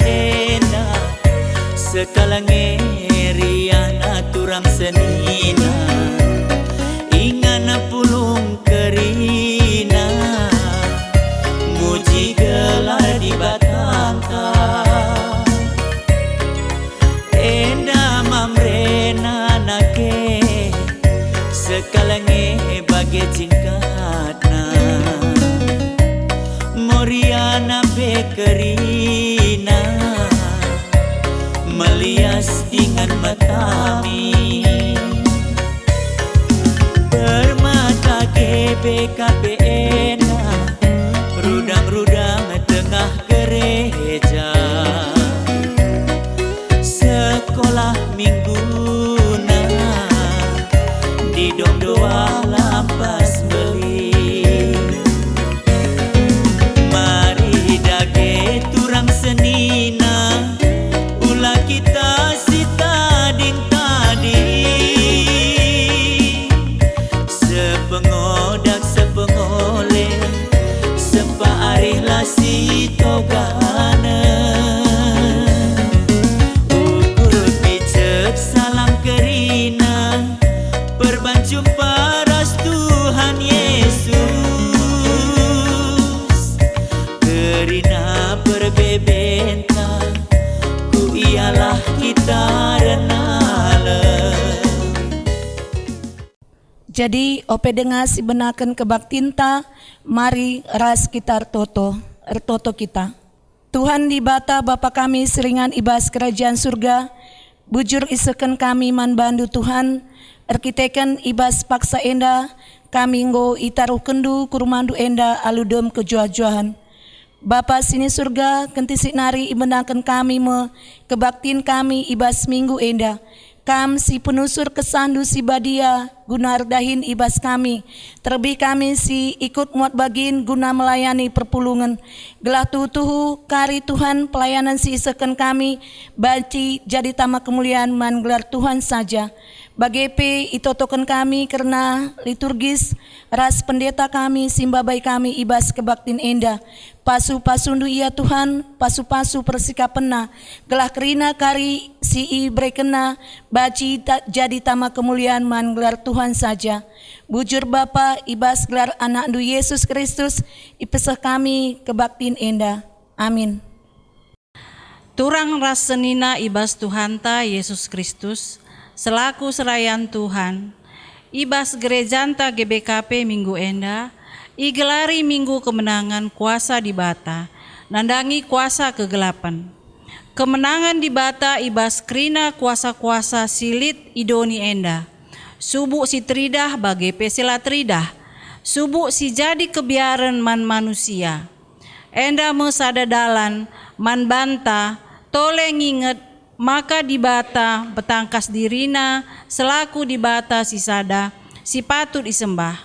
ena sekalangeriana turang senina ingana pulung kerina muji gelar di batangka enda mamrena nake sekalange bagai cingkatna Moriana bekerina melias dengan matami bermata GBKPN rudang-rudang tengah gereja sekolah mingguna di dom doa lampas beli mari dage turang senina ulah kita si tading tadi sepengodak sepengole sepaarih lasi togana ukur picek salam kerina berbanjumpa ras Tuhan Yesus kerina berbebenta ku ialah kita renala. Jadi ope dengar si benakan kebaktinta mari ras kita ertoto kita. Tuhan di bata Bapa kami seringan ibas kerajaan surga bujur iseken kami man bandu Tuhan erkiteken ibas paksa enda kami nggo itaruh kendu kurumandu enda aludom kejuah-juahan. Bapa sini surga kentisik nari ibenakan kami me kebaktin kami ibas minggu enda. Kam si penusur kesandu si badia guna dahin ibas kami. Terlebih kami si ikut muat bagin guna melayani perpulungan. Gelah tuhu kari Tuhan pelayanan si iseken kami banci jadi tama kemuliaan man gelar Tuhan saja. Bagepe itotokan kami karena liturgis ras pendeta kami simbabai kami ibas kebaktin enda pasu-pasundu ia Tuhan pasu-pasu persikapena gelah kerina kari si ibre kena baci jadi tama kemuliaan man gelar Tuhan saja bujur Bapa ibas gelar anak du Yesus Kristus ipesah kami kebaktin enda amin. Turang ras senina ibas Tuhanta Yesus Kristus selaku serayan Tuhan, ibas gerejanta GBKP minggu enda, igelari minggu kemenangan kuasa di bata, nandangi kuasa kegelapan. Kemenangan di bata ibas krina kuasa-kuasa silit idoni enda, subuh si tridah bagai pesela tridah, subuh si jadi kebiaran man manusia. Enda mesada dalan, man banta, tole nginget, maka dibata betangkas dirina selaku dibata si sada si patut disembah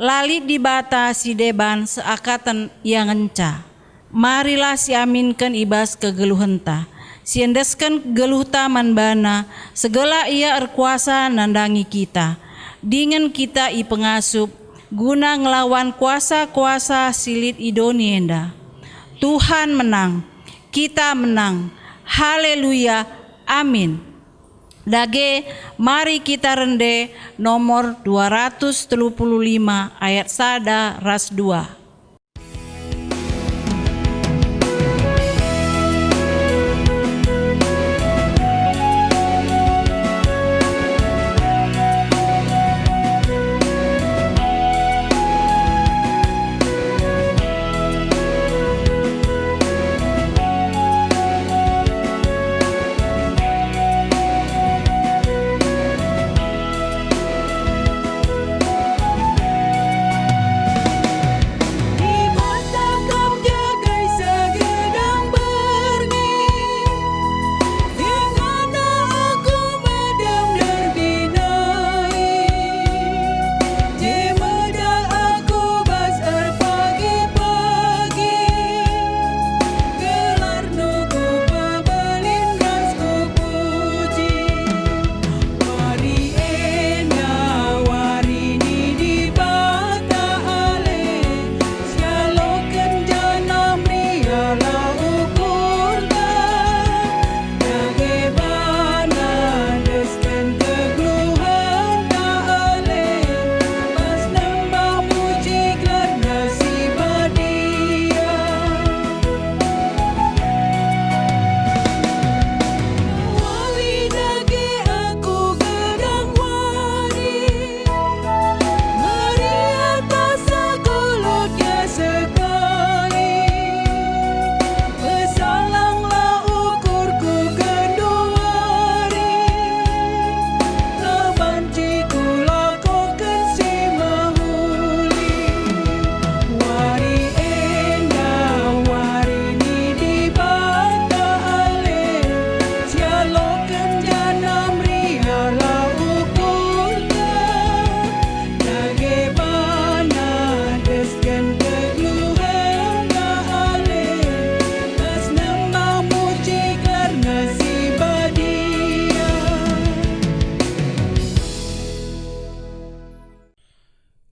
lalit dibata si deban seakatan yang ngenca marilah si aminkan ibas kegeluhenta si endeskan geluhta manbana segala ia erkuasa nandangi kita dengan kita i pengasup guna ngelawan kuasa-kuasa silit idoni enda. Tuhan menang, kita menang. Haleluya, amin. Dage, mari kita rende nomor 235 ayat sada ras 2.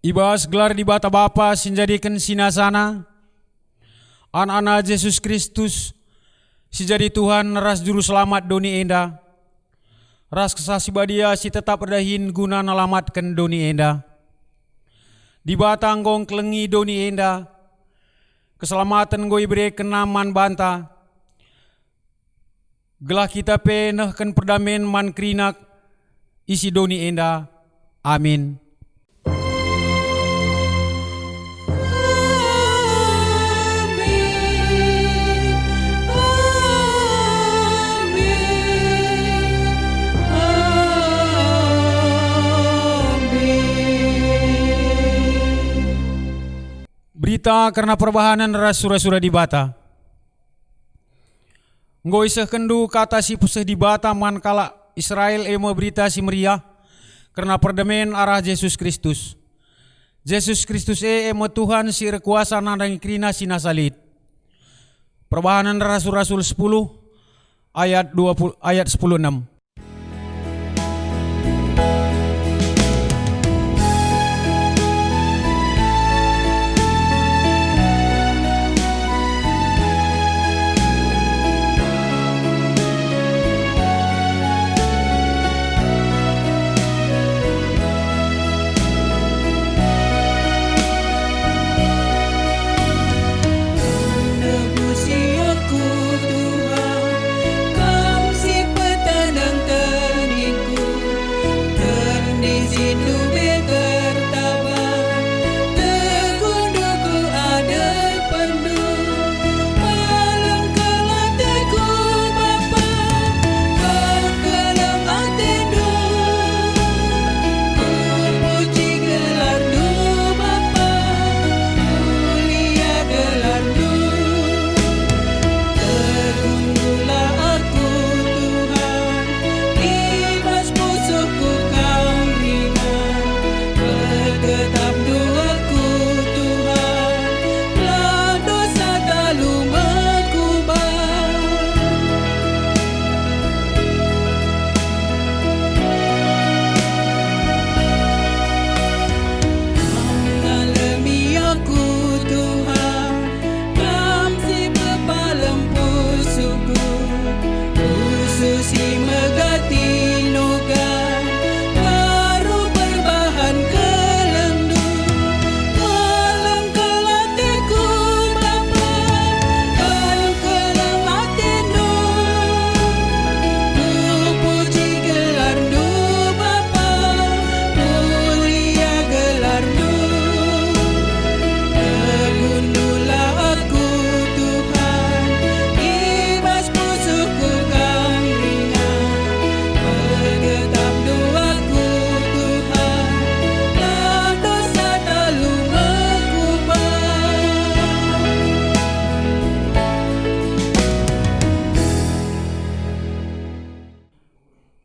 Ibas gelar di bata Bapa sinjadikan sinasana, anak-anak Yesus Kristus, si jadi Tuhan ras juru selamat doni enda, ras kesasi badia si tetap berdahin guna nalamatkan doni enda. Di bata anggong kelengi doni enda, keselamatan goi beri kenaman banta, gelah kita penehkan perdamaian man krinak isi doni enda. Amin. Berita karena perbahanan ras surah-surah di bata. Ngoi sekendu kata si puseh di bata man kala Israel emo berita si meriah karena perdamaian arah Yesus Kristus. Yesus Kristus emo Tuhan si rekuasa nandang krina si nasalit. Perbahanan Rasul-Rasul 10 ayat 10:6.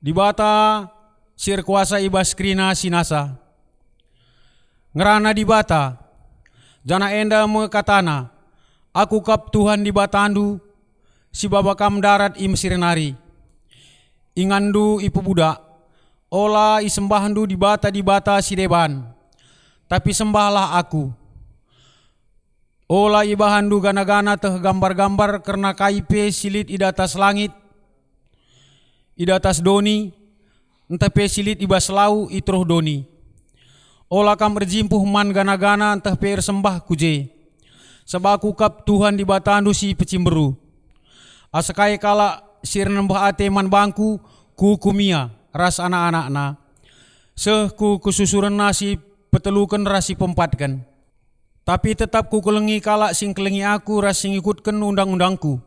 Di bata sir kuasa ibas krina sinasa. Ngerana di bata, jana enda mekatana, aku kap Tuhan di batandu, si babakam darat i mesirenari. Ingandu ipu budak, ola isembahandu di bata si deban, tapi sembahlah aku. Ola ibahandu gana-gana teh gambar-gambar karena kaipe silit i datas langit, i datas doni, entah pe silit ibas lau itruh doni. Ola kam berjimpuh man gana-gana entah pe sembah kuje. Sebab aku kap Tuhan di batandu si pecimberu. Asakai kala sir nembah ate man bangku ku kumia ras anak-anakna. Seh ku kususuran nasi petelukan rasi pempatkan. Tapi tetap ku kelengi kala sing kelengi aku ras sing ikutkan undang-undangku.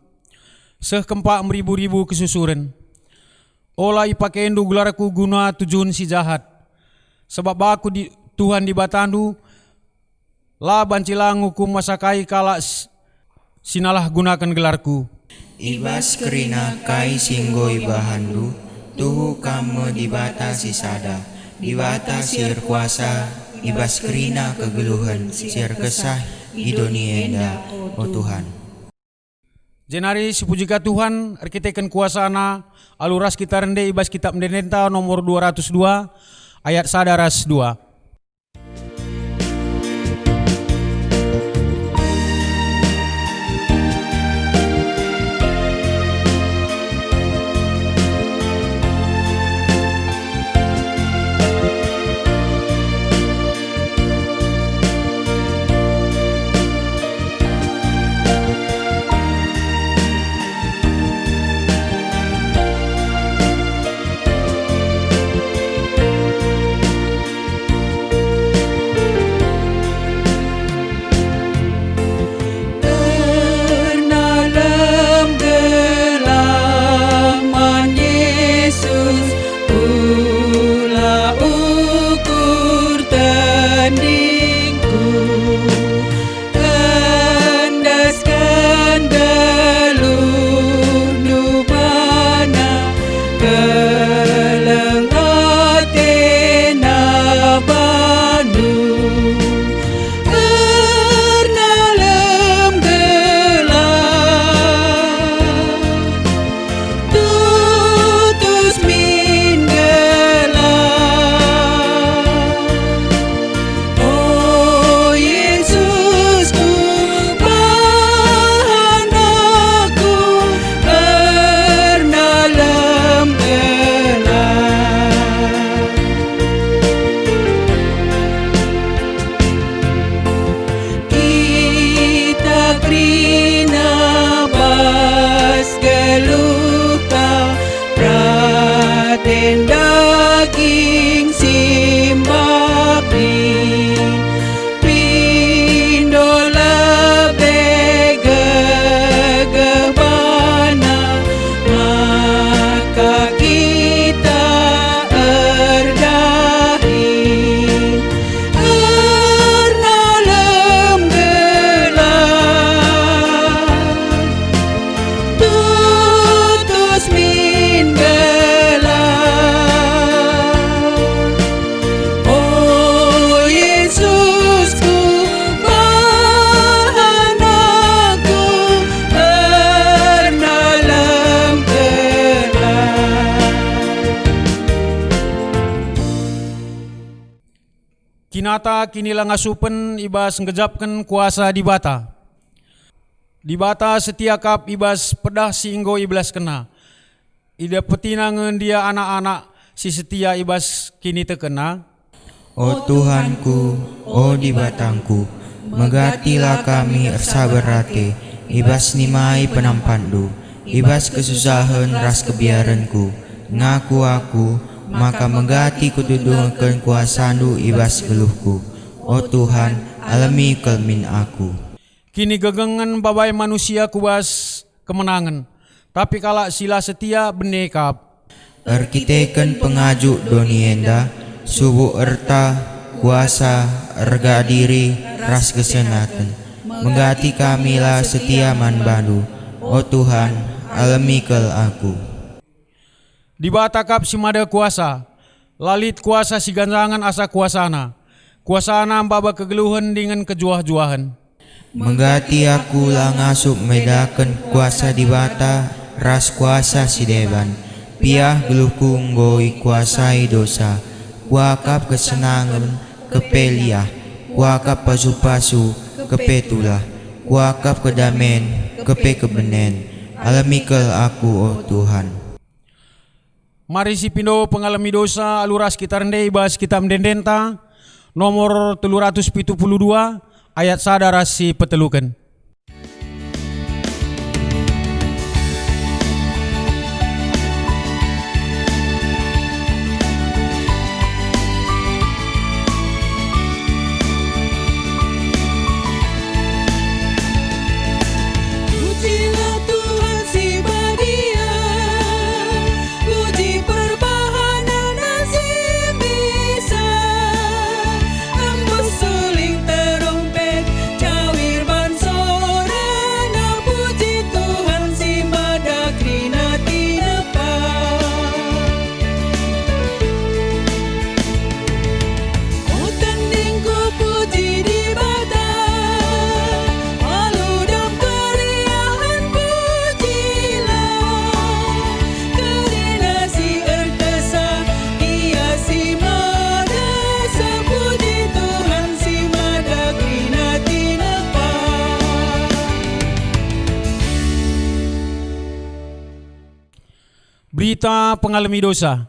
Seh kempak meribu-ribu kesusuran. Ola ipakendu gelarku guna tujuan si jahat. Sebab aku di Tuhan di batandu, la bancilangu ku masakai kala sinalah gunakan gelarku. Ibas kerina kai singgoi bahandu, tuhu kamu di bata si sada, di bata sir kuasa, ibas kerina kegeluhan, sir kesah idoni enda, o Tuhan. Jenari sipujika Tuhan, arkiteken kuasana, aluras kita rende ibas kitab mendenta nomor 202, ayat sadaras 2. Binata kinilah ngasupen ibas ngejapkan kuasa di bata. Di bata setia kap ibas pedah singgo iblas kena. Ida petinangan dia anak-anak si setia ibas kini terkena. O Tuhanku, o di batangku, megatilah kami sabarate, ibas nimai penampandu, ibas kesusahan ras kebiaranku, ngaku aku, maka megati kutudungkan kuasandu ibas geluhku. O Tuhan, alami kelmin aku. Kini gegengan babai manusia kuas kemenangan, tapi kalak sila setia benekap. Erkiteken pengajuk doni enda, subuh erta, kuasa, erga diri, ras kesenatan. Menggati kamilah setia manbandu, o Tuhan, alami kel aku. Di batakap si mada kuasa, lalit kuasa si ganjangan asa kuasana. Kuasana baba kegeluhan dengan kejuah-juahan. Menggati aku lah ngasup medakan kuasa di bata, ras kuasa si deban. Piah geluhku nggoi kuasai dosa, kuakap kesenangan kepeliah, kuakap pasu-pasu kepetulah, kuakap kedamen kepe kebenen. Alami kel aku, o Tuhan. Mari si pindo pengalami dosa aluras kita rendai bahas kita mendendenta nomor 372 ayat sadar si petelukan. Pujilah Tuhan si badia, puji perbahanan si bisa. Embus suling terumpet, cawir bansorana, puji Tuhan si madakrina tinepa. O tandingku puji di bata, aludam keriahan pujilah. Karena si ertesa, ia si madasa, puji Tuhan si madakrina tinepa. Berita pengalami dosa.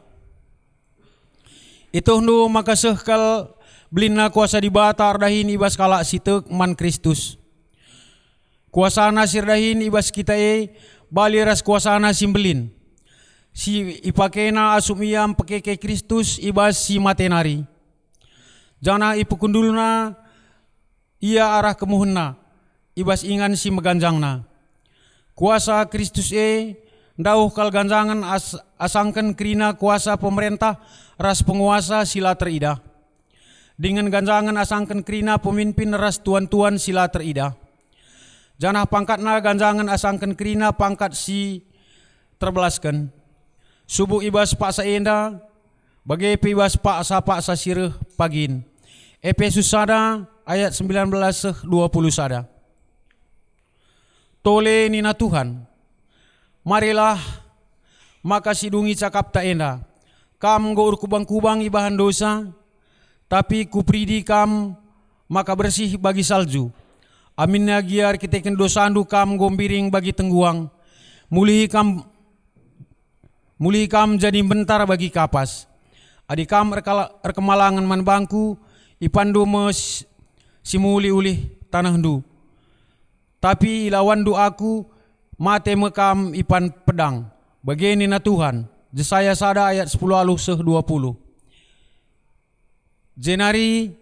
Itu hendu maka sehkal belina kuasa di bata ardahin ibas kalak sitek man Kristus. Kuasana sirdahin ibas kita bali ras kuasana simbelin. Si ipakena asumiam pekeke Kristus ibas si matenari. Jana ipukundulna ia arah kemuhunna ibas ingan si meganjangna. Kuasa Kristus ndauh kal ganjangan asangkan kerina kuasa pemerintah ras penguasa sila terida. Dengan ganjangan asangkan kerina pemimpin ras tuan-tuan sila terida. Janah pangkatna ganjangan asangkan kerina pangkat si terbelaskan. Subuh ibas pak saenda, bagai ibas pak sa sireh pagin. Efesus sada ayat 19-20 sada. Tole nina Tuhan, marilah maka sidungi cakap tak enda. Kam ngor kubang-kubang ibahan dosa, tapi kupridi kam maka bersih bagi salju. Amin nagiar kiteken dosandu kam gombiring bagi tengguang. Mulihi kam jadi bentar bagi kapas. Adi kam rekemalangan man bangku, ipandu mes simuli ulih tanah du. Tapi ilawan du aku, mate mekam ipan pedang. Begini na Tuhan. Jesaya sada ayat 10-20. Jenari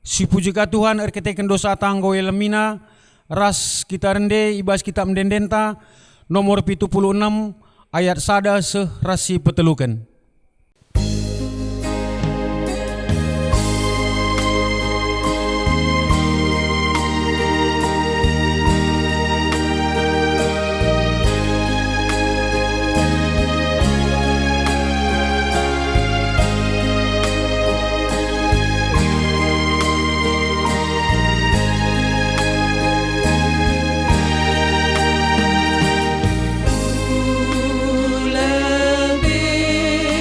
si pujika Tuhan erketeken dosa tanggo elemina ras kita rende ibas kita mendendenta nomor 76 ayat sada seh rasi petelukan. Lebih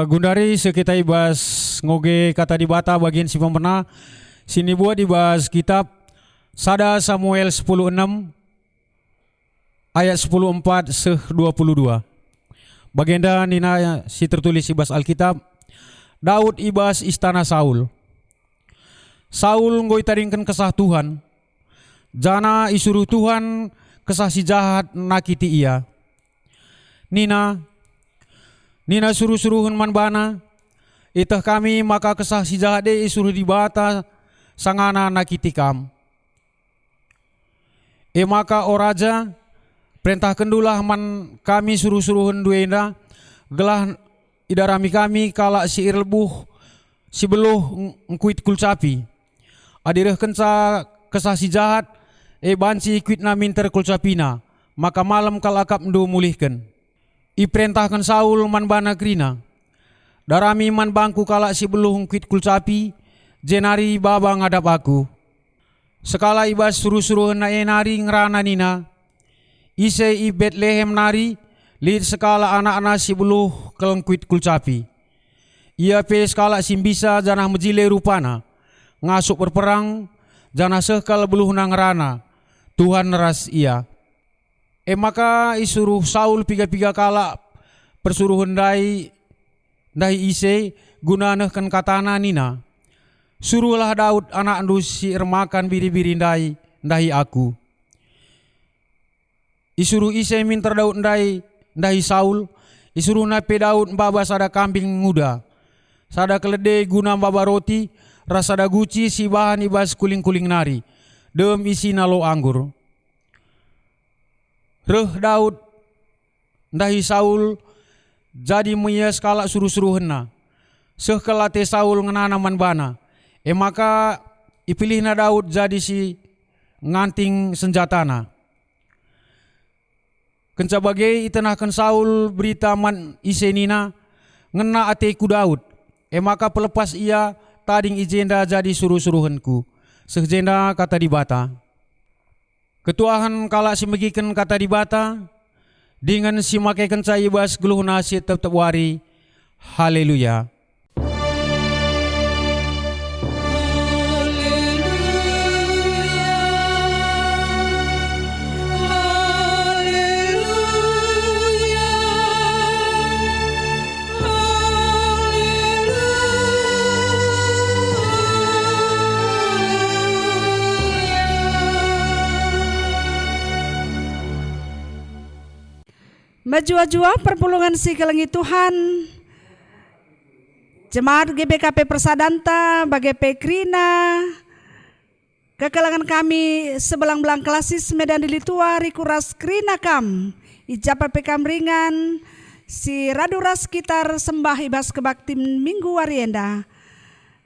Gundari sekita ibas ngoge kata di bata bagian si pempena sini buat ibas kitab Sada Samuel 10:6 ayat 10:4 22. Bagenda nina si tertulis ibas Alkitab Daud ibas istana Saul. Saul ngoi taringkan kesah Tuhan. Jana isuruh Tuhan kesah si jahat nakiti ia. Nina suruh-suruhun man bana, itah kami maka kesah si jahat de isuruh dibata sangana nakiti kam. Maka o raja perintah kendulah man kami suruh-suruhun duenda gelah idarami kami kala si irlebuh si beluh ngkuit kulcapi. Adireh kenca kesah si jahat banci kuit na minter kulcapina maka malam kalakap ndu mulihkan. Iperintahkan Saul man bana krina. Darami man bangku kala si beluh ngkuit kulcapi jenari baba ngadap aku. Sekala ibas suruh-suruh na nari ngerana nina. Ise i Bethlehem nari lid sekala anak-anak si beluh kelengkuit kulcapi. Ia pe sekala simbisa janah mejile rupana. Ngasuk berperang janah sekal beluh na ngerana. Tuhan ras ia. Maka isuruh Saul piga-piga kala persuruhan dai ise gunanehkan katana nina. Suruhlah Daud anak andu si ermakan biri-biri ndahi aku. Isuruh ise minter Daud ndahi Saul. Isuruh nape Daud mbaba sada kambing muda. Sada kelede guna mbaba roti. Rasada guci si bahan ibas kuling-kuling nari. Dem isi nalo anggur. Reh Daud ndahi Saul jadi meyas kala suruh-suruhna. Sekelate Saul ngenana man bana. Maka ipilihna Daud jadi si nganting senjatana. Kenca bagai itenahkan Saul berita man isenina ngena ateku Daud. Maka pelepas ia tading ijenda jadi suruh-suruhanku. Sejenda kata di bata. Ketuahan kala si megiken kata di bata dengan si make kenca ibas geluh nasi tetap wari. Haleluya. Majua-jua perpulungan si kelengi Tuhan Jemaat GBKP Persadanta Bagepe Krina kekelangan kami sebelang-belang klasis Medan Dilitua Rikuras Krina Kam Ijapa Pekam Ringan si Raduras Kitar Sembah Ibas Kebaktim Minggu Warienda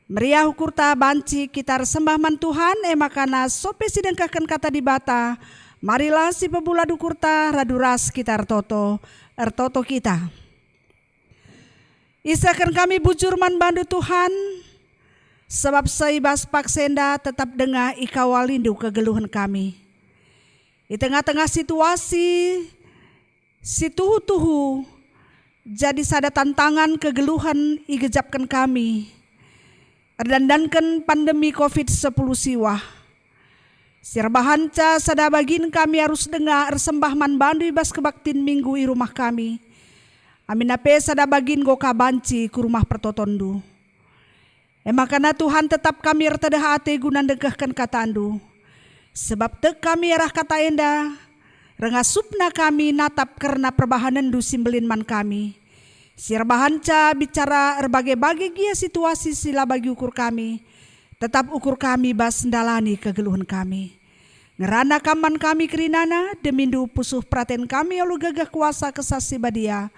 Meriah Hukurta Banci Kitar Sembah Man Tuhan Makana sope sidengkakan kata di bata. Marilah si pebula dukurta raduras kitar toto ertoto kita. Isakan kami bujur man bandu Tuhan, sebab seibas paksenda tetap dengar ikawalindu kegeluhan kami. Di tengah-tengah situasi, si tuhu-tuhu, jadi sada tantangan kegeluhan igejapkan kami. Erdandankan pandemi COVID-10 siwah. Sirbahanca sada bagin kami harus dengar sembah man bandu ibas kebaktin minggu i rumah kami. Amin ape sada bagin go kabanci ku rumah pertotondu. Makana Tuhan tetap kami ertedah ate guna degahkan kata andu. Sebab tek kami erah kata enda. Rengasupna kami natap karena perbahanan du simbelin man kami. Sirbahanca bicara erbagai-bagai gia situasi sila bagi ukur kami. Tetap ukur kami bas ndalani kegeluhan kami. Ngerana kaman kami kerinana demindu pusuh praten kami olu gagah kuasa kesasi badia.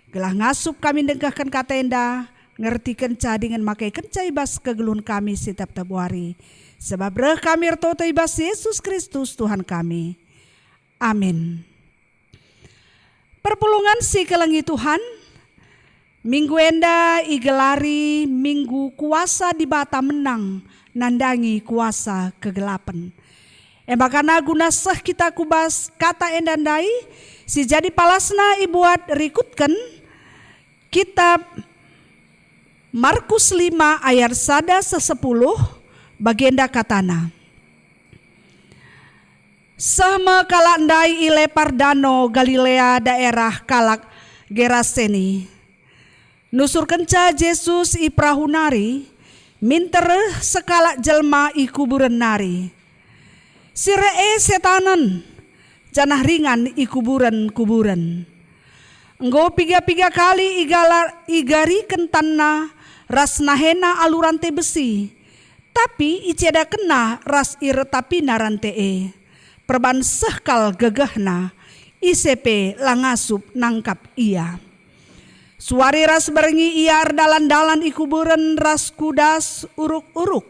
Gelah ngasup kami dengkahkan katenda. Ngerti kenca dengan makai kenca ibas kegeluhan kami setiap tabuari. Sebab reh kami ertoto ibas Yesus Kristus Tuhan kami. Amin. Perpulungan si kelengi Tuhan. Minggu enda igelari minggu kuasa di bata menang nandangi kuasa kegelapan. Makana guna seh kita kubas kata endandai si jadi palasna ibuat rikutkan kitab Markus 5 ayat 1-10 bagenda katana. Sama kalak ndai ilepar dano Galilea daerah kalak Geraseni. Nusur kenca Yesus i perahu nari, minter sekalak jelma i kuburan nari. Siree setanan, janah ringan i kuburan-kuburan. Enggo piga-piga kali igari kentana ras nahena alurante besi, tapi iceda kena ras iretapina rantee. Perban sekal gegahna, ICP langasup nangkap ia. Suari ras berengi ia dalan-dalan ikuburan ras kudas uruk-uruk.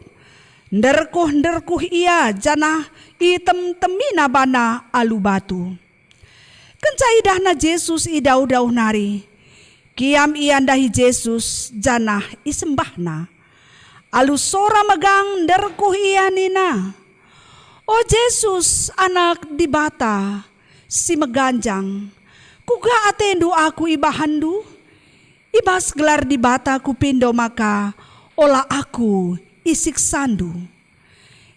Nderkuh ia janah item temina bana alu batu. Kenca idahna Yesus idau-dau nari. Kiam iandahi Yesus janah isembahna. Alu sora megang nderkuh ia nina. Oh Yesus anak di bata si meganjang. Kuga atendu aku ibahandu. Ibas gelar di bata kupindo maka olah aku isik sandu.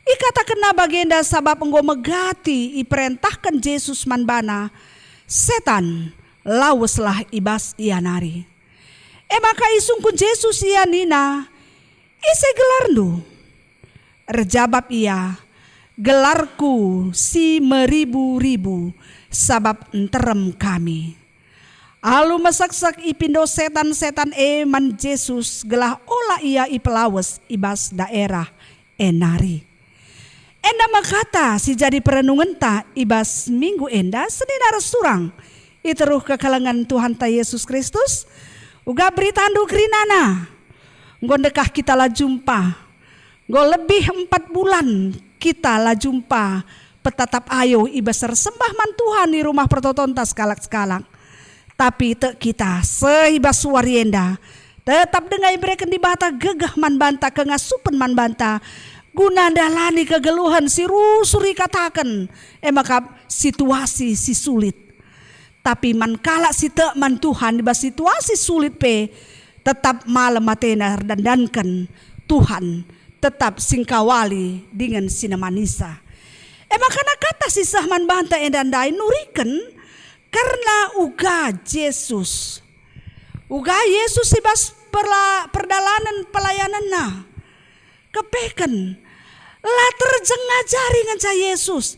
Ikata kena bagenda sabab enggo megati iperintahkan Yesus manbana. Setan laweslah ibas ia nari. Maka isungkun Yesus ia nina. Ise gelarndu. Rejabab ia. Gelarku si meribu-ribu sabab enterem kami. Alu masak-sak ipindo setan-setan man Yesus gelah olah ia ipelawes ibas daerah enari. Enda makata si jadi perenungan ta ibas minggu enda senina surang iteruh ke kalangan Tuhan ta Yesus Kristus. Uga berita andu grinana. Ngondekah kita lah jumpa. Ngo lebih 4 bulan kita lah jumpa petatap ayo ibasar sembah man Tuhan di rumah pertotontas kalak-kalak. Tapi te kita sehibas suarienda tetap dengai mereka di bata gegah man banta kengasupen man banta guna dalani kegeluhan si rusuri katakan maka situasi si sulit. Tapi man kalak si te man Tuhan di bas situasi sulit pe tetap malam matena dandankan Tuhan tetap singkawali dengan sinamanisa. Maka kata si sahman banta endandai nuriken karena uga Yesus ibas perdalanan pelayanan na kepeken lah terjeng ngajari nganca Yesus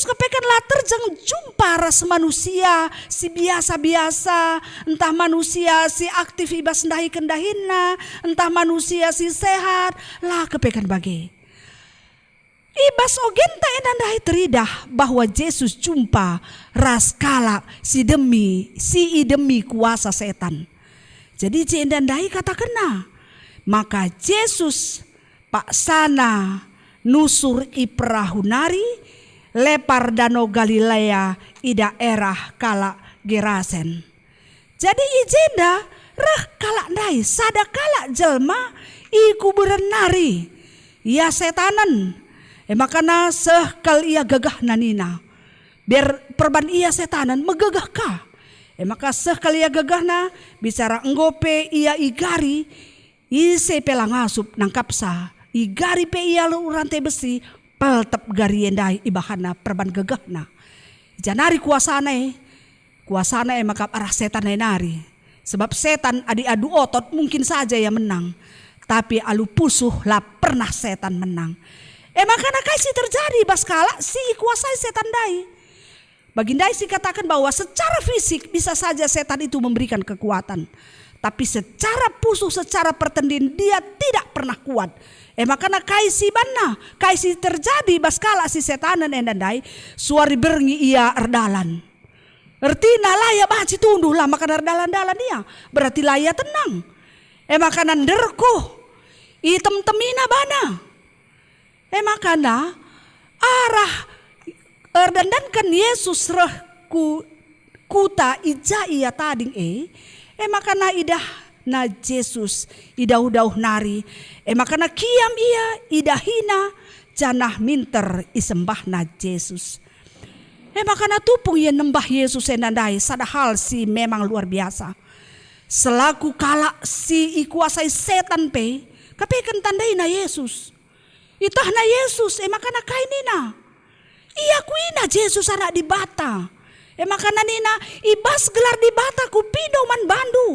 kepeken lah terjeng jumpa ras manusia si biasa-biasa, entah manusia si aktif ibas ndahi kendahina, entah manusia si sehat lah kepeken bagi ibas ogenta enandai teridah bahwa Yesus jumpa ras kalak si demi kuasa setan. Jadi endandai kata kena. Maka Yesus pak sana nusur i perahu nari lepar danau Galilea i daerah kalak Gerasen. Jadi ijenda reh kalak ndai sada kalak jelma i kuburan nari. Ya setanan. Makana sekal ia gagah nanina. Biar perban ia setanan megagah ka. Maka sekal ia gagah na bicara enggope ia igari ise pelang asup nangkapsa. Igari pe ia urante besi peltep gari endai ibahana perban gagah na. Janari kuasana maka arah setan nari. Sebab setan adu otot mungkin saja ya menang. Tapi alu pusuh lah pernah setan menang. Makanya kasih terjadi baskala si kuasai setan dai. Bagindai si katakan bahwa secara fisik bisa saja setan itu memberikan kekuatan. Tapi secara pusuh, secara pertendin dia tidak pernah kuat. Makanya kaisi bana, kaisi terjadi baskala si setanan endandai suari berengi ia erdalan. Ertina laya baci tunduh lah makan erdalan-dalan dia. Berarti laya tenang. Makanya nderko item temina bana. Makana arah erdandankan Yesus reh kuta ija ia tading makana idah na Yesus idau-dau nari makana kiam ia idahina janah minter isembah na Yesus makana tupung ia nembah Yesus enandai sadahal si memang luar biasa Selaku kala si ikuasai setan pe, kapekan tandai na Yesus. Itah na Yesus, makana kay nina. Iya kuina Yesus anak di bata. Makana nina, ibas gelar di bata kupido man bandu.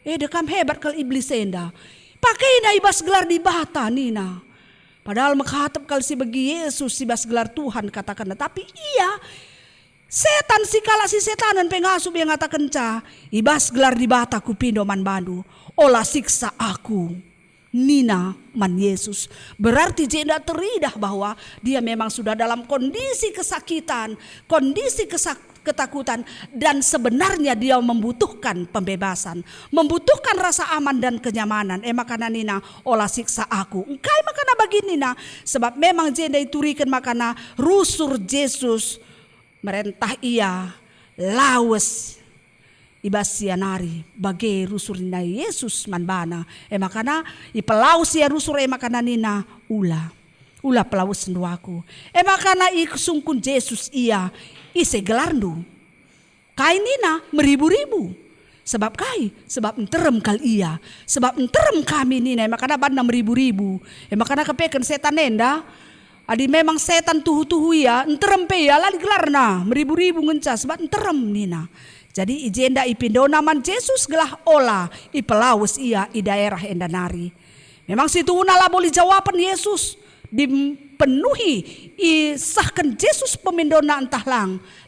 Dekam hebat kal iblis enda. Pakai na ibas gelar di bata nina. Padahal menghatap kal si bagi Yesus si bas gelar Tuhan katakan. Tapi iya, setan si kala si setanan pengasup yang ngatakan ca, ibas gelar di bata kupindo man bandu, olah siksa aku. Nina man Yesus. Berarti jenda teridah bahwa dia memang sudah dalam kondisi kesakitan, kondisi ketakutan, dan sebenarnya dia membutuhkan pembebasan, membutuhkan rasa aman dan kenyamanan. Makana nina olah siksa aku. Engkai makana bagi nina, sebab memang jenda iturikan makana rusur Yesus merentah ia lawes ibas sianari bagai rusur nina Yesus manbana. Makana ipelaus ya rusur makana nina ula pelaus senduaku. Makana ikusungkun Yesus ia ise gelarndu. Kai nina meribu-ribu. Sebab enterem kal ia. Sebab enterem kami nina. Makana banda meribu-ribu. Makana kepekan setan nenda. Adi memang setan tuhu-tuhu ya. Enterem pe ya lali gelarna. Meribu-ribu ngenca. Sebab enterem nina. Jadi ijenda ipindo naman Yesus gelah ola ipelaus ia i daerah endanari. Memang situ unala boleh jawaban Yesus dipenuhi isahkan Yesus pemindona entah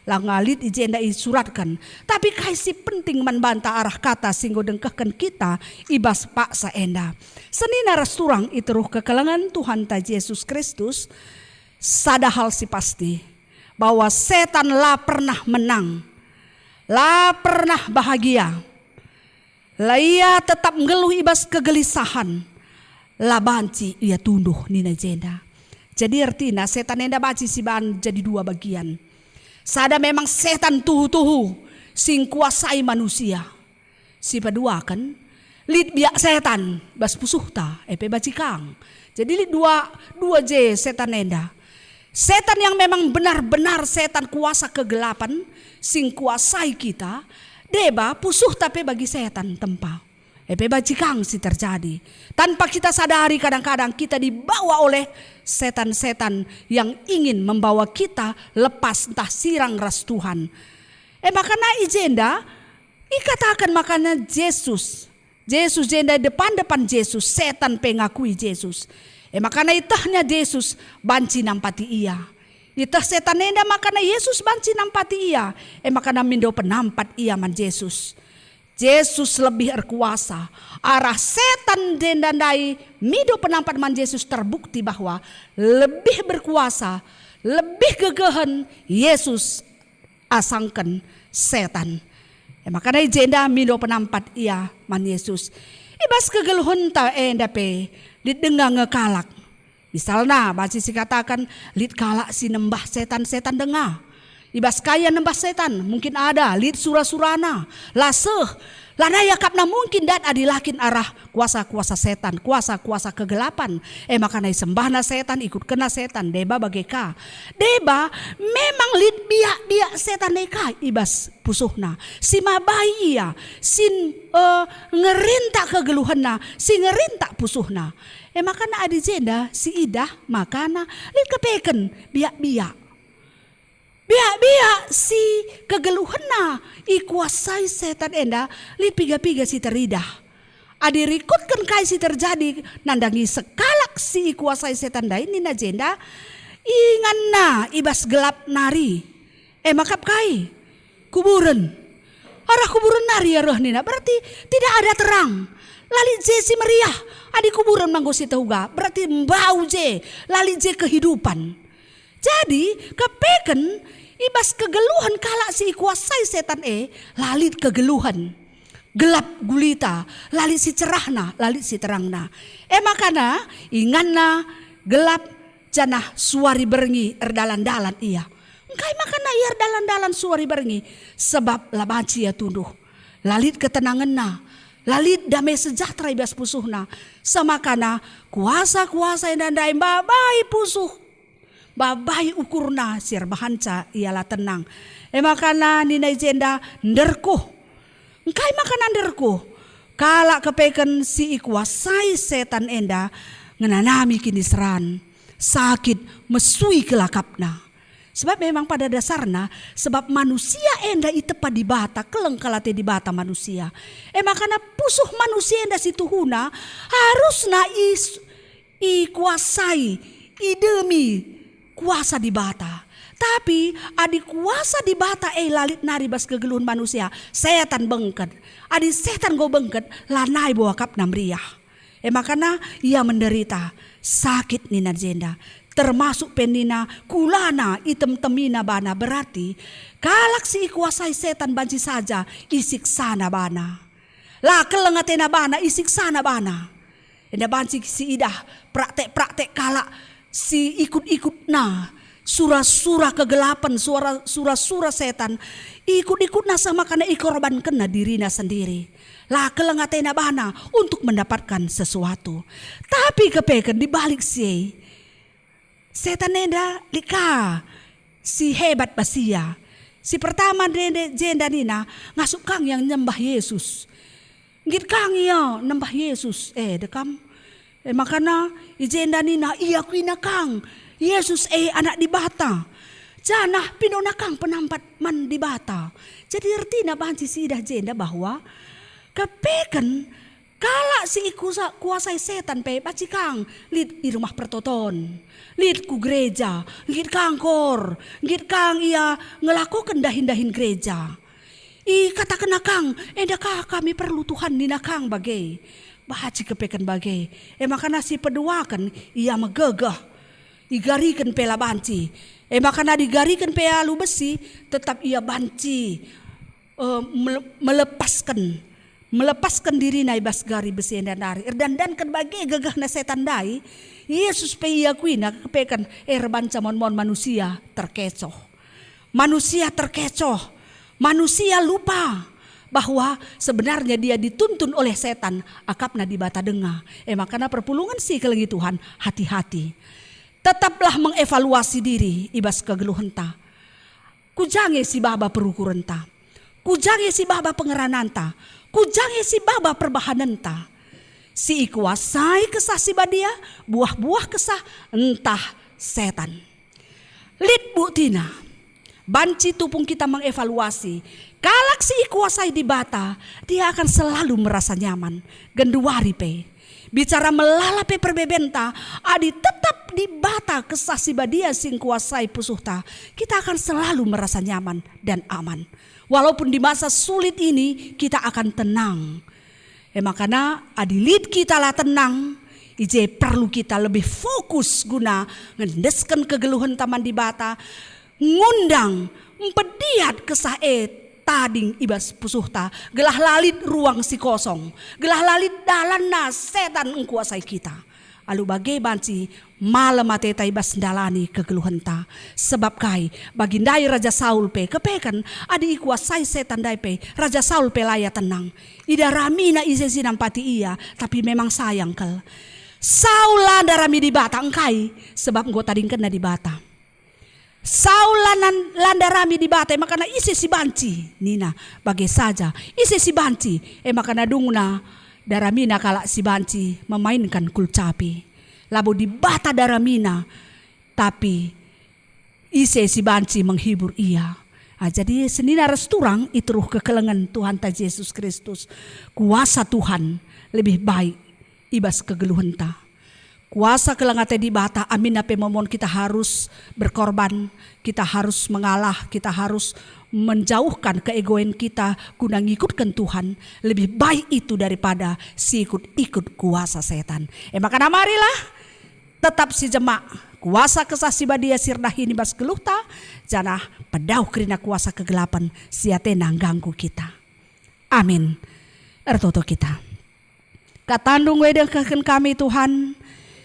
langalit ijenda isuratkan. Tapi kaisi penting manbanta arah kata singgo dengkahkan kita ibas paksa enda. Senina rasturang iteruh kekelangan Tuhan ta Yesus Kristus. Sada hal si pasti bahwa setan la pernah menang. La pernah bahagia. La ia tetap ngeluh ibas kegelisahan. La banci ia tunduh nina jenda. Jadi artinya setan enda banci si ban jadi dua bagian. Sada memang setan tuhu-tuhu sing kuasai manusia. Si kedua kan lid biak setan bas pusuhta epe bacikang. Jadi lid dua je setan enda. Setan yang memang benar-benar setan kuasa kegelapan sing kuasai kita, deba pusuh tapi bagi setan tempa. Epe bajikang si terjadi. Tanpa kita sadari kadang-kadang kita dibawa oleh setan-setan yang ingin membawa kita lepas entah sirang ras Tuhan. Makana ijenda, ikatakan makanya Yesus jenda depan Yesus, setan pengakui Yesus. Makana itahnya Yesus banci nampati ia. Itah setan enda makana Yesus banci nampati ia. Makana mindo penampat ia man Yesus. Yesus lebih berkuasa. Arah setan dendandai mindo penampat man Yesus terbukti bahwa lebih berkuasa, lebih gegehan Yesus asangkan setan. Makana jenda mindo penampat ia man Yesus. Ibas kegeluhan ta enda pe didengar ngekalak. Misalnya baca si katakan lid kalak si nembah setan-setan dengar. Ibas kaya nembah setan mungkin ada lid surah-surana laseh lana yakapna mungkin dan adilakin arah kuasa-kuasa setan, kuasa-kuasa kegelapan. Makana sembahna setan ikut kena setan deba bageka. Deba memang lid biak setan neka ibas pusuhna. Si mabai ya sin ngerintak kegeluhanna, si ngerintak pusuhna. Makana adi jenda si idah makana lid kepeken biak-biak. Biak-biak si kegeluhanna ikuasai setan enda li piga-piga si teridah. Adi rikutkan kai si terjadi nandangi sekalak si ikuasai setan dain nina jenda inganna ibas gelap nari. Makap kai kuburan. Arah kuburan nari ya roh nina berarti tidak ada terang. Lali je si meriah adi kuburan manggosi tahuga berarti mbau je lali je kehidupan. Jadi kepeken ibas kegeluhan kala si kuasai setan lalit kegeluhan. Gelap gulita, lalit si cerahna, lalit si terangna. Makana inganna gelap janah suari berengi erdalan-dalan iya. Engkai makana iya erdalan-dalan suari berengi sebab labanci ya tunduh. Lalit ketenanganna, lalit damai sejahtera ibas pusuhna. Semakana kuasa-kuasa yang dandai babai pusuh. Babai ukurna sir bahanca ialah tenang. Makana ninai jenda nderkuh Engkai makanan derku. Kala kepeken si ikuasai setan enda ngenanami kini seran. Sakit mesui kelakapna. Sebab memang pada dasarnya sebab manusia enda itepa di bata keleng kalate di bata manusia. Makana pusuh manusia enda si Tuhuna harusna ikuasai idemi kuasa di bata. Tapi adi kuasa di bata lalit nari bas kegeluhan manusia. Setan bengket. Adi setan go bengket lanai bawa kap namriah. Makana ia menderita sakit nina jenda. Termasuk penina kulana item temina bana berarti kalak si kuasai setan banci saja isik sana bana. Lah kelengatena bana isik sana bana. Enda banci si idah praktek kalak si ikut-ikut na surah-surah kegelapan surah-surah setan ikut-ikut na sama karena ikorban kena dirinya sendiri. Lah kelengatena bana untuk mendapatkan sesuatu. Tapi kepeken dibalik si setan enda lika si hebat basia. Si pertama jenda nina ngasup kang yang nyembah Yesus. Ngit kang ya nyembah Yesus. Dekam. Makana jenda nina iya kuina kang. Yesus anak di bata. Janah pinona kang penampat man di bata. Jadi artinya banci si dah jenda bahwa kepeken kala si kuasai setan pe baci kang lid di rumah pertoton, lid ku gereja, lid kangkor, lid kang ia ngelakukan dahin gereja. Kata kena kang, endakah kami perlu Tuhan nina kang bagai, bahaci kepeken bagai. Makana si peduakan ia megegah, igarikan pela banci. Makana digarikan pela alu besi, tetap ia banci melepaskan diri nai bas gari besi dan dari dan kebagai gagah na setan dai Yesus pe ia kuina kepekan banca mon manusia terkecoh manusia lupa bahwa sebenarnya dia dituntun oleh setan akapna di bata denga makana perpulungan si kelengi Tuhan hati-hati tetaplah mengevaluasi diri ibas kegeluhenta kujange si baba perukurenta kujange si baba pengerananta kujange si baba perbahanenta. Si ikuasai kesah si badia, buah-buah kesah entah setan. Lid buktina, banci tupung kita mengevaluasi. Kalak si ikuasai di bata, dia akan selalu merasa nyaman. Genduari pe. Bicara melalape perbebenta, adi tetap di bata kesah si badia sing kuasai pusuhta. Kita akan selalu merasa nyaman dan aman. Walaupun di masa sulit ini kita akan tenang. Makanya adilit kita lah tenang. Ije perlu kita lebih fokus guna ngendeskan kegeluhan taman di bata. Ngundang empediat kesah tading ibas pusuhta. Gelah lalit ruang si kosong. Gelah lalit dalan na setan engkuasai kita. Alu bagai banci malam mate taibas dalani kegeluhenta. Sebab kai bagindai Raja Saul pe kepekan adi ikuasai setan dai pe Raja Saul pe laya tenang. Ida ramina ise sinampati ia tapi memang sayang kel. Saul landa rami di bata engkai sebab engkau tading kena di bata. Saul landa rami di bata makana ise si banci nina bagai saja ise si banci makana dunguna daramina kala si banci memainkan kulcapi. Labu di bata daramina. Tapi ise si banci menghibur ia. Jadi senina resturang ituruh kekelengan Tuhan ta Yesus Kristus. Kuasa Tuhan lebih baik ibas kegeluhan ta. Kuasa kelengate di bata amin ape momon kita harus berkorban. Kita harus mengalah, kita harus menjauhkan keegoan kita guna ngikutkan Tuhan. Lebih baik itu daripada si ikut kuasa setan. Makanya marilah tetap si jemak kuasa kesah si badia sirdahi nibas geluhta janah pedau kerina kuasa kegelapan siatena ganggu kita. Amin. Ertoto kita. Katandung wedengkeun kami Tuhan,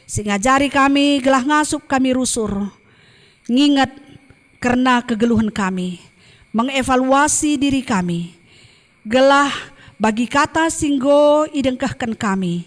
sing ngajari kami gelah ngasup kami rusur. Ngingat karena kegeluhan kami, mengevaluasi diri kami. Gelah bagi kata singgo idengkahkan kami,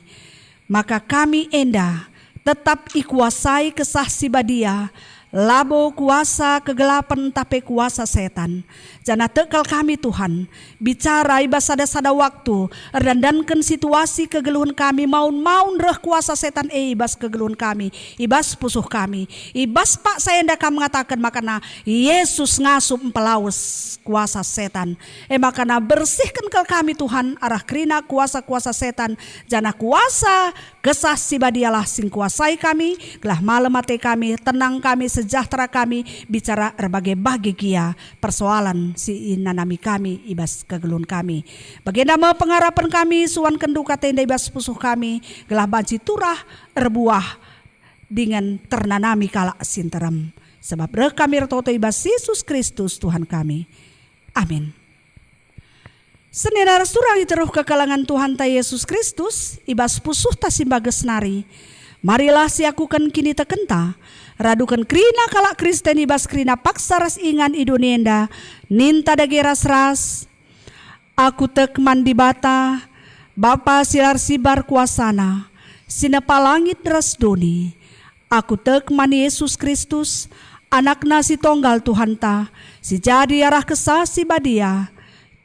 maka kami enda tetap ikuasai kesah si badia labo kuasa kegelapan tapi kuasa setan. Jana tekal kami Tuhan, bicara ibas sada waktu, erdandankan situasi kegeluhan kami, maun reh kuasa setan ibas kegeluhan kami, ibas pusuh kami, ibas Pak saya ndak mengatakan makana Yesus ngasup empelaus kuasa setan. Makana bersihkan ke kami Tuhan arah kerina kuasa-kuasa setan, jana kuasa gesah sibadialah sing kuasai kami, gelah malam mati kami, tenang kami, sejahtera kami, bicara berbagai bahagia persoalan si inanami kami ibas kegelun kami. Bagaimana pengharapan kami suan kendu kata ibas pusuh kami, gelah banci turah erbuah dengan ternanami kala sinterem. Sebab reh kami retoto ibas Yesus Kristus Tuhan kami. Amin. Senira surang iteruh ke kalangan Tuhan ta Yesus Kristus, ibas pusuh ta simbages nari. Marilah siakukan kini tekenta, radukan krina kalak Kristen ibas krina paksa ras ingan idonenda, ninta dage ras. Aku tek mandi bata, Bapa silar sibar kuasana, sinapa langit ras doni. Aku tek mani Yesus Kristus, anakna si tonggal Tuhan ta, si jadi arah kesah si badia.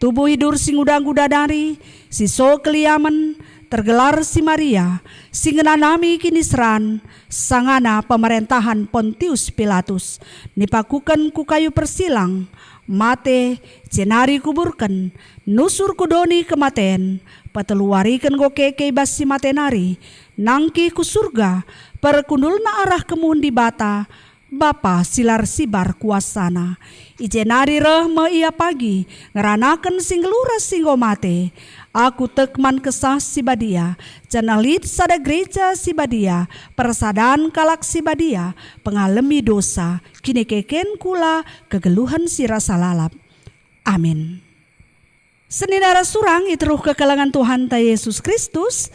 Tubuh hidur sing udang dari, si so keliaman, tergelar si Maria, singenanami kini seran, sangana pemerintahan Pontius Pilatus, nipakukan ku kayu persilang, mate, cenari kuburkan, nusur kudoni kematen, pateluarikan gokeke ibas si matenari, nangki ku surga, perkundul na arah kemun di bata, Bapa silar sibar kuasana. Ijenari reh me ia pagi, ngeranakan singgeluras singgo mate. Aku tekman kesah si badia, janalit sada gereja si badia, persadaan kalak si badia, pengalami dosa, kini keken kula kegeluhan si rasa lalap. Amin. Senidara surang iteruh ke kalangan Tuhan ta Yesus Kristus,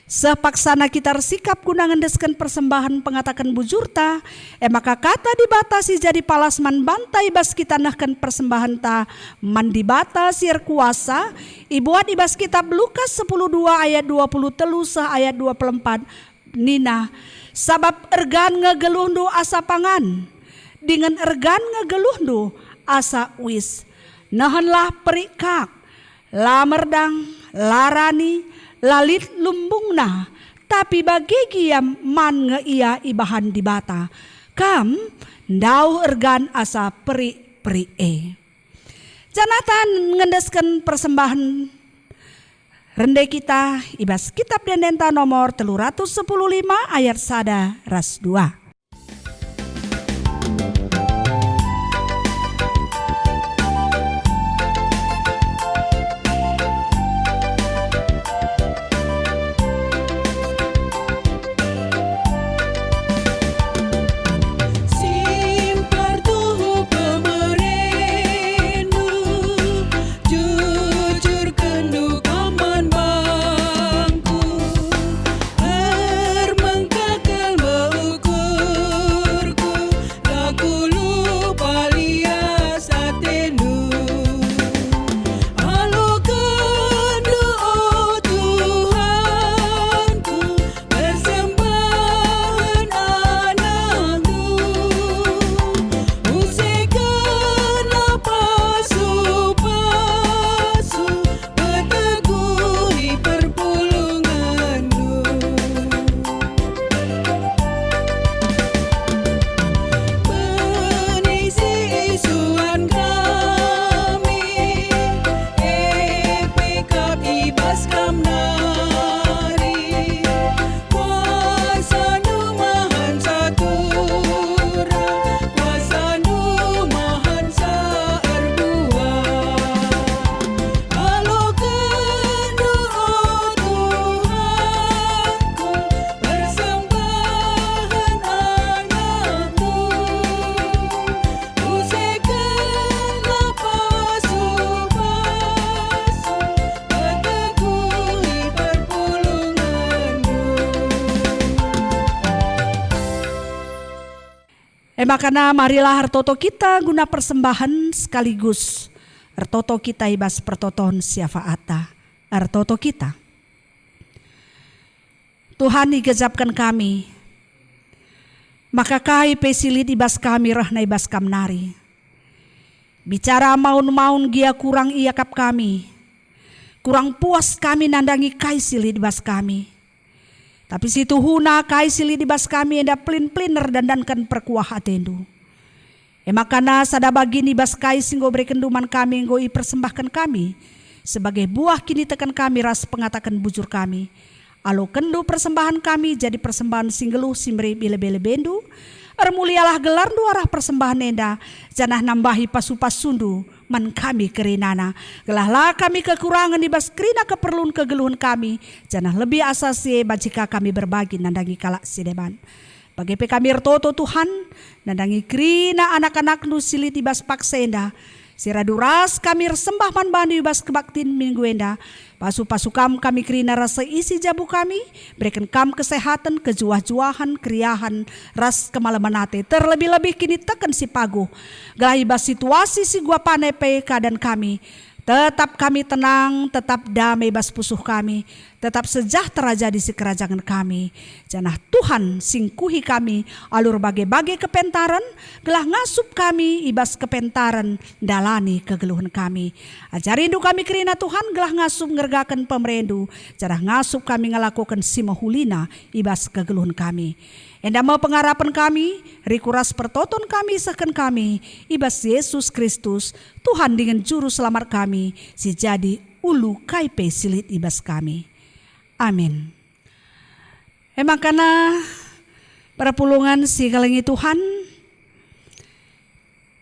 sepaksana kita sikap guna ngendeskan persembahan pengatakan bujurta, maka kata dibatasi jadi palas man bantai bas kita nahkan persembahan ta man dibatasi kuasa, ibuat ibas kitab Lukas 10:2 ayat 20 telusah ayat 24 nina, sabab ergan ngegeluhdu asa pangan, dengan ergan ngegeluhdu asa wis, nahanlah perikak, lamerdang, larani, lalit lumbungna, tapi bagi yang man ngeia ibahan di bata, kam ndau ergan asa peri Janatan ngendeskan persembahan rende kita ibas kitab Dendenta nomor 315 ayat 1 ras 2. Makana marilah hartoto kita guna persembahan sekaligus hartoto kita ibas pertoton syafaata hartoto kita. Tuhan digejapkan kami Maka kai pesilit ibas kami rahna ibas kamnari. Bicara maun-maun gia kurang iakap kami. Kurang puas kami nandangi kai silit ibas kami. Tapi situ huna kai silit ibas kami enda plin-pliner dandankan perkuah atendu. Emakana sada bagini ibas kai singgo beri kenduman kami nggo i persembahkan kami. Sebagai buah kini tekan kami ras pengatakan bujur kami. Alo kendu persembahan kami jadi persembahan singgeluh simri bile-bile bendu. Mulialah gelar du arah persembahan enda. Janah nambahi pasupas sundu man kami kerinana. Gelahlah kami kekurangan ibas kerina keperluan kegeluhan kami. Janah lebih asasi bajika kami berbagi nandangi kalak sideban. Bagi kami ertoto Tuhan nandangi kerina anak-anak nu silit ibas paksenda. Siraduras kami sembah man bandu ibas kebaktin minggu enda. Pasu-pasu kami kerina rasa isi jabu kami. Berikan kam kesehatan, kejuah-juahan, kriahan, ras kemalamanate. Terlebih-lebih kini tekan si pagu. Galah ibas situasi si gua panepe keadaan kami. Tetap kami tenang, tetap damai bas pusuh kami, tetap sejahtera jadi si kerajaan kami. Janah Tuhan singkuhi kami alur bagai-bagai kepentaran, gelah ngasup kami ibas kepentaran dalani kegeluhan kami. Ajarindu kami kerina Tuhan gelah ngasup ngergakan pemerendu, janah ngasup kami ngelakukan simahulina ibas kegeluhan kami. Endama pengarapan kami, rikuras pertoton kami seken kami, ibas Yesus Kristus, Tuhan dengan juru selamat kami, si jadi ulu kaipe silit ibas kami. Amin. Emang karena perpulungan si kalengi Tuhan,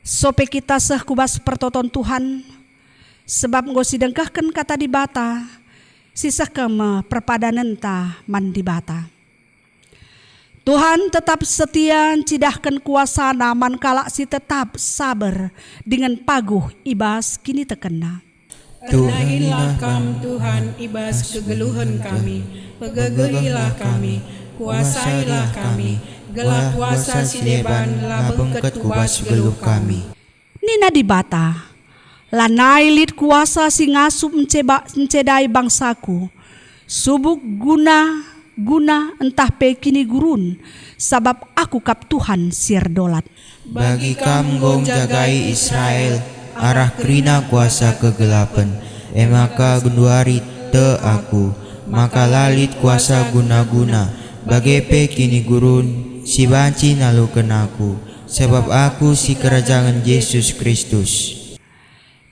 sope kita seh kubas pertoton Tuhan, sebab nggo sidengkahkan kata di bata, sisa kema perpadanan ta man di bata. Tuhan tetap setia cidahkan kuasa naman kalak si tetap sabar dengan paguh ibas kini tekena. Tenahilah kam Tuhan ibas kegeluhan kami, pegegehilah kami, kuasailah kami, gelah kuasa sideban lah bengket kubas geluh kami. Nina di bata, lanai lit kuasa si ngasup encedai bangsaku, subuk guna entah pe kini gurun, sabab aku kap Tuhan siar dolat. Bagi kam gong jagai Israel, arah kerina kuasa kegelapan, maka gunduari te aku, maka lalit kuasa guna-guna, bagi pe kini gurun, si banci nalukan aku, sebab aku si kerajaan Yesus Kristus.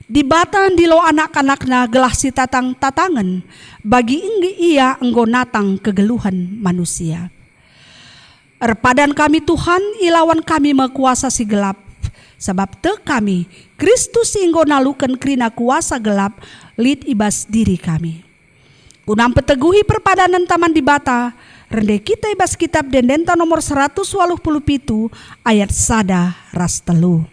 Di batan di lo anak-anakna gelah si tatang-tatangan, bagi inggi ia enggo natang kegeluhan manusia. Erpadan kami Tuhan ilawan kami mekuasa si gelap, sebab te kami Kristus inggo nalukan kerina kuasa gelap lit ibas diri kami. Unam peteguhi perpadanan taman di bata, rende kita ibas kitab Dendenta nomor 187 ayat sada ras telu.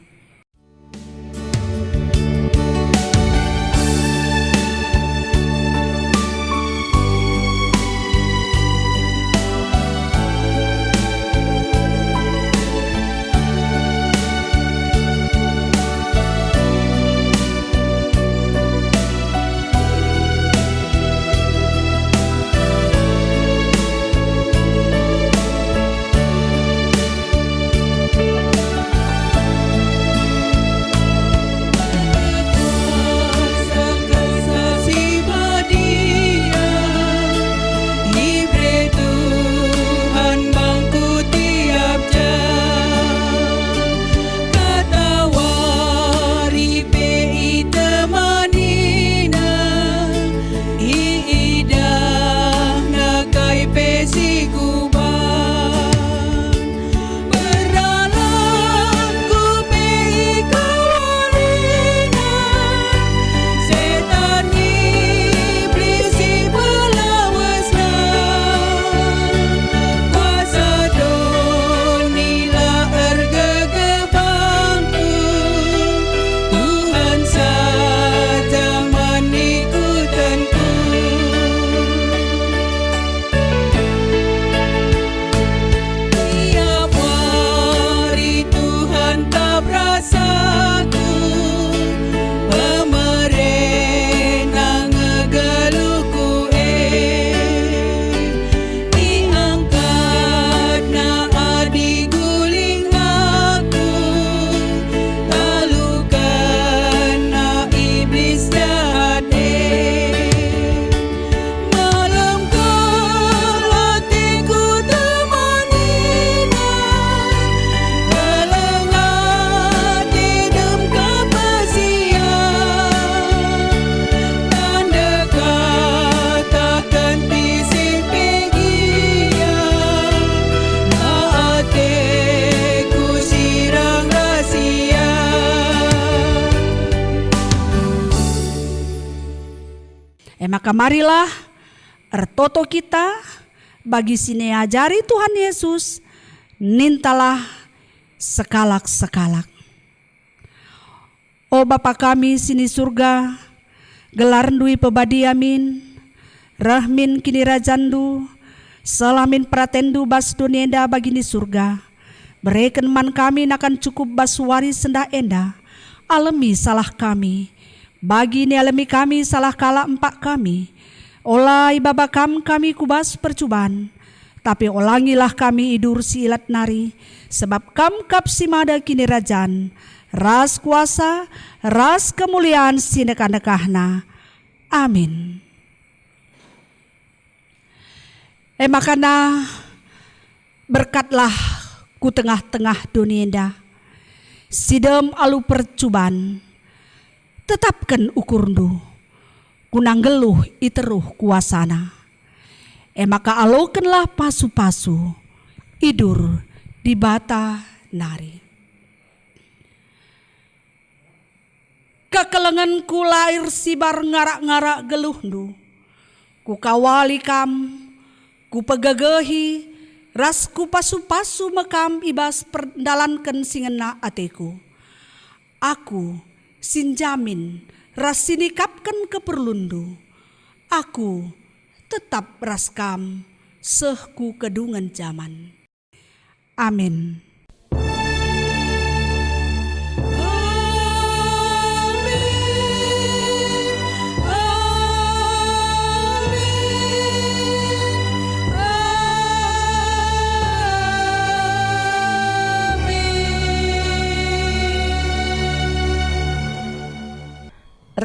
Maka marilah ertoto kita bagi sini ajari Tuhan Yesus, nintalah sekalak-sekalak. O Bapa kami sini surga, gelar dui pebadi amin, rahmin kini rajandu, salamin pratendu bas dunienda bagini surga. Bereken man kami nakan cukup baswari senda enda, alami salah kami, bagi ni alami kami salah kala empak kami. Olai babakam kami kubas percubaan, tapi olangilah kami idur si ilat nari, sebab kam kap simada kini rajan, ras kuasa, ras kemuliaan sineka-nekahna. Amin. Makana berkatlah ku tengah-tengah dunia indah, sidem alu percubaan, tetapkan ukurndu, kunang geluh iteruh kuasana. Maka alokenlah pasu-pasu, idur di bata nari. Kekelengan ku lahir sibar ngarak-ngarak geluhndu, ku kawali kam, ku pegagehi, ras ku pasu-pasu mekam ibas perdalankan singena ateku. Aku sinjamin ras sinikapkan keperlundu. Aku tetap raskam sehku kedungan zaman. Amin.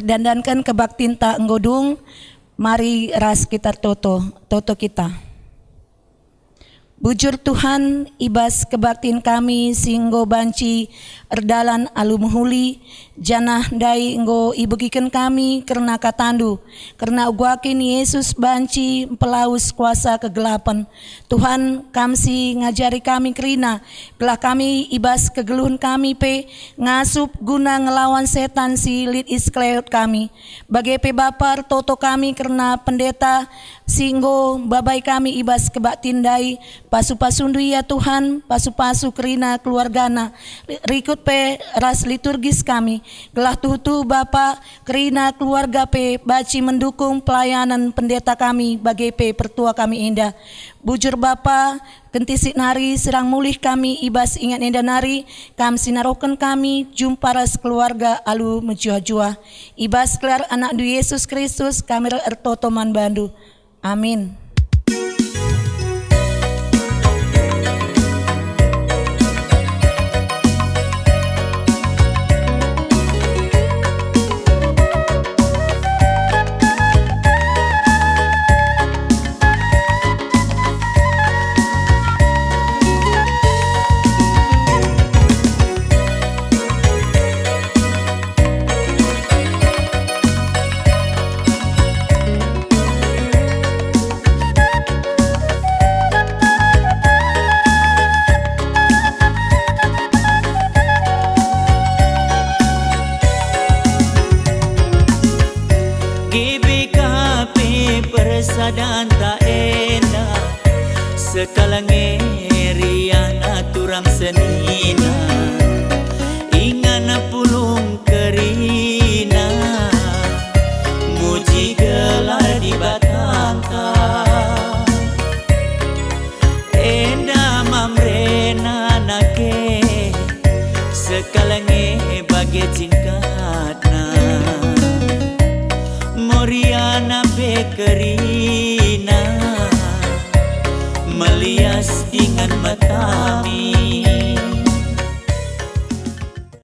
Dandankan kebaktin ta enggodung, mari ras kita toto kita. Bujur Tuhan ibas kebaktin kami singgo banci erdalan alu menghuli, janah dai enggo ibegikan kami karena katandu, karena uguakin Yesus banci pelaus kuasa kegelapan. Tuhan kamsi ngajari kami kerina, gelah kami ibas kegeluhan kami pe ngasup guna ngelawan setan si lit iskleot kami. Bagai pe bapar toto kami karena pendeta singgo babai kami ibas kebaktin dai, pasu-pasundu ya Tuhan, pasu-pasu kerina keluargana, rikut pe ras liturgis kami, gelah tuhu Bapa kerina keluarga pe baci mendukung pelayanan pendeta kami bagai pe pertua kami indah. Bujur Bapa kentisik nari serang mulih kami ibas ingat indah nari, kam sinarokan kami jumpa ras keluarga alu menjua-jua, ibas kelar anak du Yesus Kristus kami ertoto man bandu. Amin. Persadaan tak enak sekala ngerian aturam senina ingana pulung kerina muji gelar di batangka enda mamrena nake sekala nge bagai cingkatna Moriana bekerina melias dengan matami